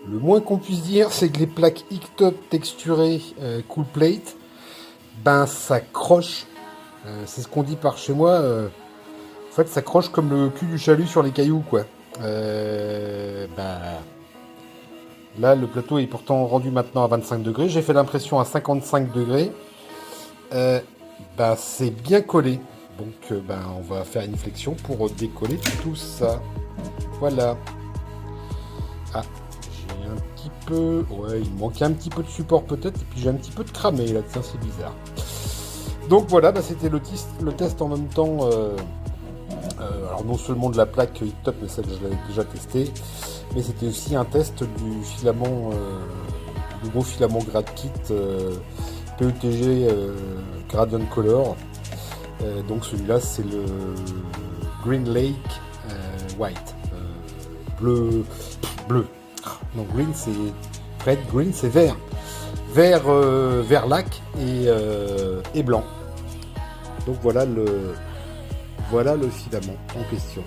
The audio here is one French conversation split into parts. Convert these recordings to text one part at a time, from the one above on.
Le moins qu'on puisse dire, c'est que les plaques Hicktop texturées Cool Plate, ben ça croche. C'est ce qu'on dit par chez moi. En fait, ça croche comme le cul du chalut sur les cailloux, quoi. Ben, là, le plateau est pourtant rendu maintenant à 25 degrés. J'ai fait l'impression à 55 degrés. Euh, ben, c'est bien collé. Donc, ben, on va faire une flexion pour décoller tout ça. Voilà. Ah, j'ai un petit peu... Ouais, il manquait un petit peu de support peut-être. Et puis j'ai un petit peu de cramé là. Tiens, c'est bizarre. Donc voilà, bah, c'était le test en même temps. Alors non seulement de la plaque Hicktop, mais ça je l'avais déjà testé. Mais c'était aussi un test du filament, du gros filament Grad Kit PETG Gradient Color. Donc celui-là c'est le Green Lake White. Bleu. Bleu. Non, green c'est. Red, green c'est vert. Vert lac et blanc. Donc voilà le filament en question.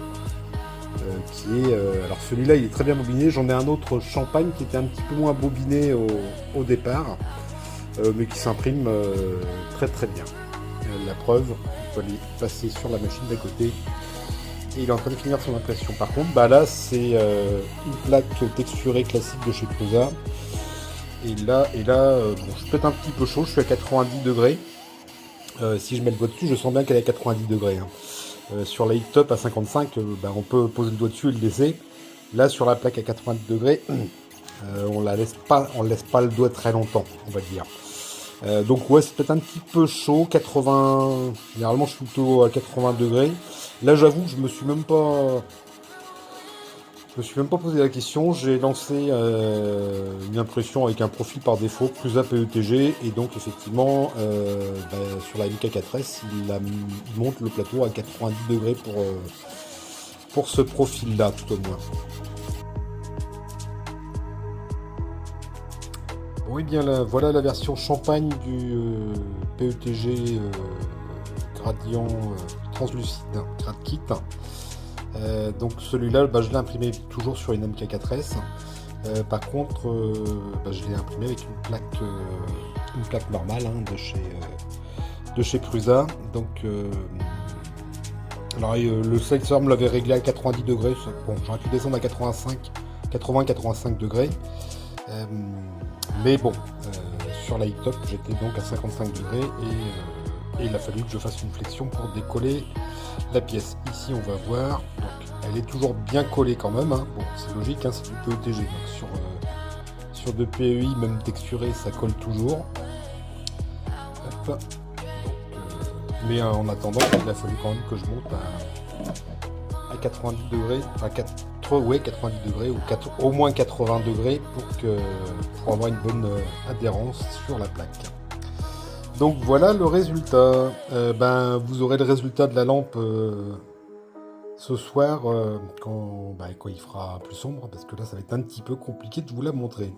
Qui est. Alors celui-là il est très bien bobiné. J'en ai un autre champagne qui était un petit peu moins bobiné au départ. Mais qui s'imprime très très bien. La preuve, il faut aller passer sur la machine d'à côté. Et il est en train de finir son impression. Par contre, bah là c'est une plaque texturée classique de chez Prusa. Et là, bon, je suis peut-être un petit peu chaud, je suis à 90 degrés. Si je mets le doigt dessus, je sens bien qu'elle est à 90 degrés. Hein. Sur la Hicktop à 55, bah, on peut poser le doigt dessus et le laisser. Là, sur la plaque à 90 degrés, on laisse pas le doigt très longtemps, on va dire. Donc ouais, c'est peut-être un petit peu chaud, 80. Généralement, je suis plutôt à 80 degrés. Là, j'avoue que je me suis même pas posé la question. J'ai lancé une impression avec un profil par défaut, Prusa PETG, et donc effectivement, sur la MK4S, il monte le plateau à 90 degrés pour ce profil-là, tout au moins. Oui, bien là, voilà la version champagne du PETG gradient translucide Grad Kit. Donc celui-là, bah, je l'ai imprimé toujours sur une MK4S. Par contre, je l'ai imprimé avec une plaque normale hein, de chez Prusa. Donc, alors le Sidearm l'avait réglé à 90 degrés. Bon, j'aurais pu descendre à 80-85 degrés. Mais bon, sur la Hicktop, j'étais donc à 55 degrés et il a fallu que je fasse une flexion pour décoller la pièce. Ici, on va voir. Donc, elle est toujours bien collée quand même. Hein. Bon, c'est logique, hein, c'est du PETG. Donc, sur de PEI, même texturé, ça colle toujours. Hop. Donc, mais en attendant, il a fallu quand même que je monte à 90 degrés. Enfin, 90 degrés ou au moins 80 degrés pour avoir une bonne adhérence sur la plaque. Donc voilà le résultat. Vous aurez le résultat de la lampe ce soir quand il fera plus sombre, parce que là ça va être un petit peu compliqué de vous la montrer.